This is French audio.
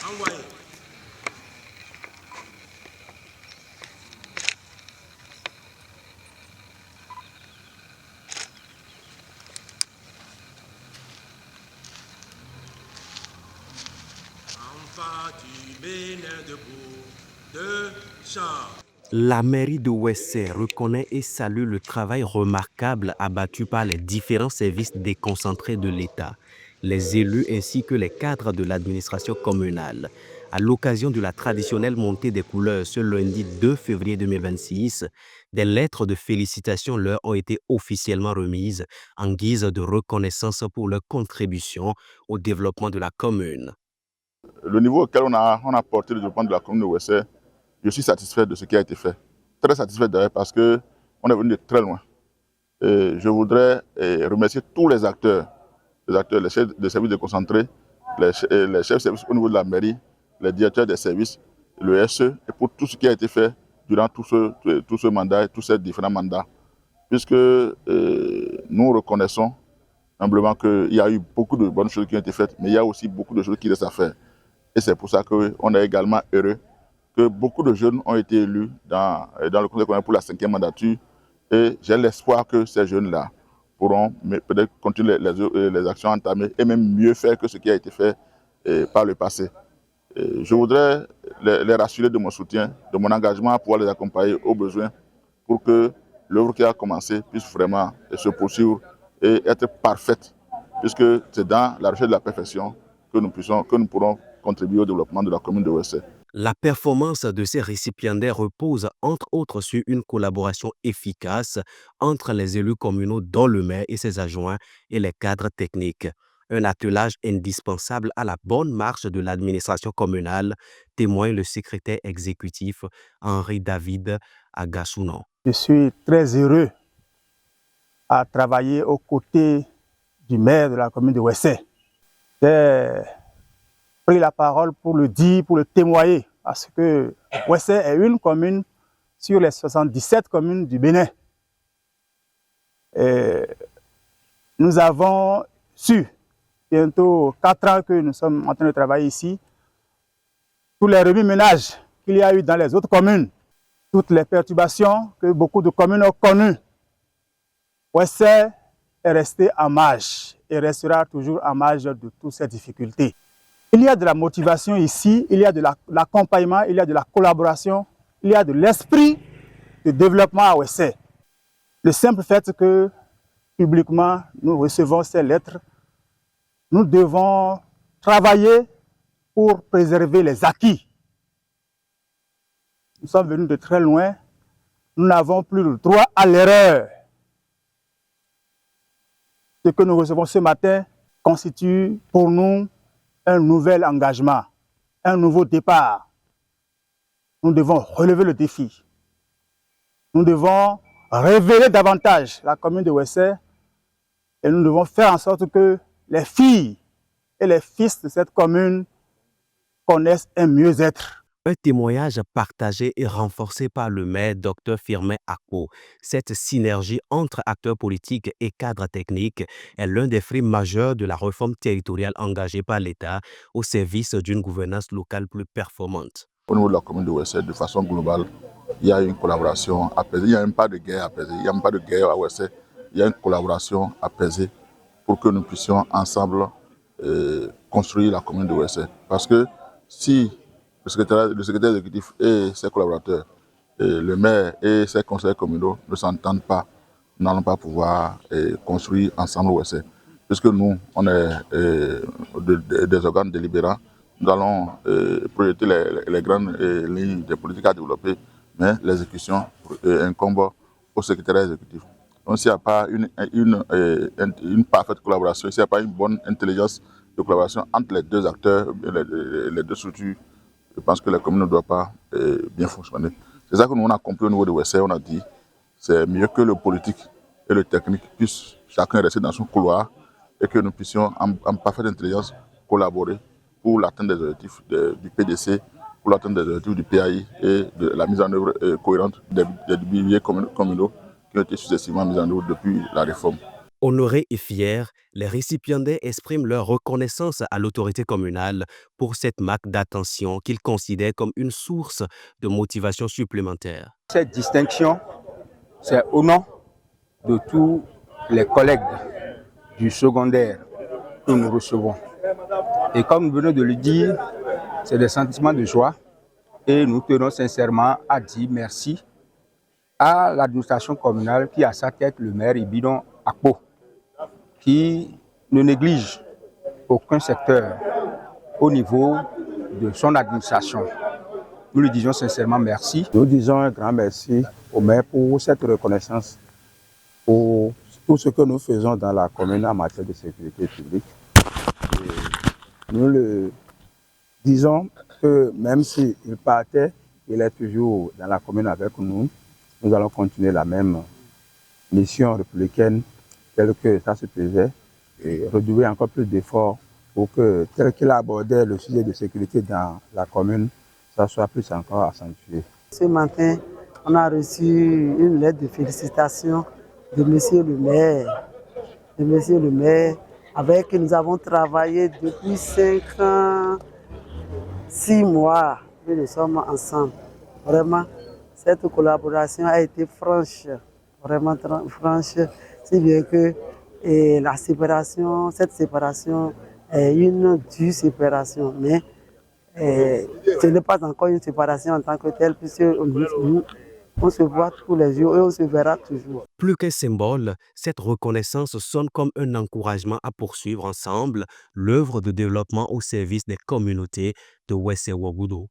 Envoyé. Enfant du Bénin debout, de chants. La mairie de Ouessé reconnaît et salue le travail remarquable abattu par les différents services déconcentrés de l'État, les élus ainsi que les cadres de l'administration communale. À l'occasion de la traditionnelle montée des couleurs ce lundi 2 février 2026, des lettres de félicitations leur ont été officiellement remises en guise de reconnaissance pour leur contribution au développement de la commune. Le niveau auquel on a porté le développement de la commune de Ouessé, je suis satisfait de ce qui a été fait. Très satisfait d'ailleurs parce qu'on est venu de très loin. Et je voudrais remercier tous les acteurs, les chefs de services déconcentrés, les chefs de services au niveau de la mairie, les directeurs des services, le SE, et pour tout ce qui a été fait durant tout ce mandat et tous ces différents mandats. Puisque nous reconnaissons humblement qu'il y a eu beaucoup de bonnes choses qui ont été faites, mais il y a aussi beaucoup de choses qui restent à faire. Et c'est pour ça qu'on est également heureux que beaucoup de jeunes ont été élus dans le conseil communal pour la 5e mandature. Et j'ai l'espoir que ces jeunes-là pourront peut-être continuer les actions entamées et même mieux faire que ce qui a été fait par le passé. Et je voudrais les rassurer de mon soutien, de mon engagement à pouvoir les accompagner aux besoins pour que l'œuvre qui a commencé puisse vraiment se poursuivre et être parfaite, puisque c'est dans la recherche de la perfection que nous pourrons contribuer au développement de la commune de Ouessé. La performance de ces récipiendaires repose entre autres sur une collaboration efficace entre les élus communaux dont le maire et ses adjoints et les cadres techniques. Un attelage indispensable à la bonne marche de l'administration communale, témoigne le secrétaire exécutif Henri David Agassounon. Je suis très heureux à travailler aux côtés du maire de la commune de Ouessé. J'ai pris la parole pour le dire, pour le témoigner, parce que Ouessé est une commune sur les 77 communes du Bénin. Et nous avons su, bientôt 4 ans que nous sommes en train de travailler ici, tous les remue-ménages qu'il y a eu dans les autres communes, toutes les perturbations que beaucoup de communes ont connues. Ouessé est resté en marge et restera toujours en marge de toutes ces difficultés. Il y a de la motivation ici, il y a de l'accompagnement, il y a de la collaboration, il y a de l'esprit de développement à Ouessé. Le simple fait que publiquement nous recevons ces lettres, nous devons travailler pour préserver les acquis. Nous sommes venus de très loin, nous n'avons plus le droit à l'erreur. Ce que nous recevons ce matin constitue pour nous un nouvel engagement, un nouveau départ. Nous devons relever le défi. Nous devons révéler davantage la commune de Ouessé et nous devons faire en sorte que les filles et les fils de cette commune connaissent un mieux-être. Un témoignage partagé et renforcé par le maire Dr Firmin Ako. Cette synergie entre acteurs politiques et cadres techniques est l'un des fruits majeurs de la réforme territoriale engagée par l'État au service d'une gouvernance locale plus performante. Au niveau de la commune de Ouessé, de façon globale, il y a une collaboration apaisée. Il n'y a même pas de guerre apaisée. Il n'y a même pas de guerre à Ouessé. Il y a une collaboration apaisée pour que nous puissions ensemble construire la commune de Ouessé. Parce que si le secrétaire exécutif et ses collaborateurs, le maire et ses conseillers communaux ne s'entendent pas, nous n'allons pas pouvoir construire ensemble Ouessé. Puisque nous, on est des organes délibérants, nous allons projeter les grandes lignes des politiques à développer, mais l'exécution incombe au secrétaire exécutif. Donc s'il n'y a pas une parfaite collaboration, s'il n'y a pas une bonne intelligence de collaboration entre les deux acteurs, les deux structures, je pense que la commune ne doit pas bien fonctionner. C'est ça que nous on a compris au niveau de Ouessé, on a dit c'est mieux que le politique et le technique puissent chacun rester dans son couloir et que nous puissions en parfaite intelligence collaborer pour l'atteinte des objectifs du PDC, pour l'atteinte des objectifs du PAI et de la mise en œuvre cohérente des budgets communaux qui ont été successivement mis en œuvre depuis la réforme. Honorés et fiers, les récipiendaires expriment leur reconnaissance à l'autorité communale pour cette marque d'attention qu'ils considèrent comme une source de motivation supplémentaire. Cette distinction, c'est au nom de tous les collègues du secondaire que nous recevons. Et comme nous venons de le dire, c'est des sentiments de joie et nous tenons sincèrement à dire merci à l'administration communale qui a à sa tête le maire Ibidon Akpo, qui ne néglige aucun secteur au niveau de son administration. Nous lui disons sincèrement merci. Nous disons un grand merci au maire pour cette reconnaissance, pour tout ce que nous faisons dans la commune en matière de sécurité publique. Et nous le disons que même s'il partait, il est toujours dans la commune avec nous. Nous allons continuer la même mission républicaine telle que ça se faisait et redoubler encore plus d'efforts pour que, tel qu'il abordait le sujet de sécurité dans la commune, ça soit plus encore accentué. Ce matin, on a reçu une lettre de félicitations de Monsieur le maire. Avec qui nous avons travaillé depuis 5 ans, 6 mois, et nous sommes ensemble. Vraiment, cette collaboration a été franche, vraiment franche, si bien que cette séparation est une dure séparation, mais ce n'est pas encore une séparation en tant que telle, puisque on se voit tous les jours et on se verra toujours. Plus qu'un symbole, cette reconnaissance sonne comme un encouragement à poursuivre ensemble l'œuvre de développement au service des communautés de Wesse Ouagoudou.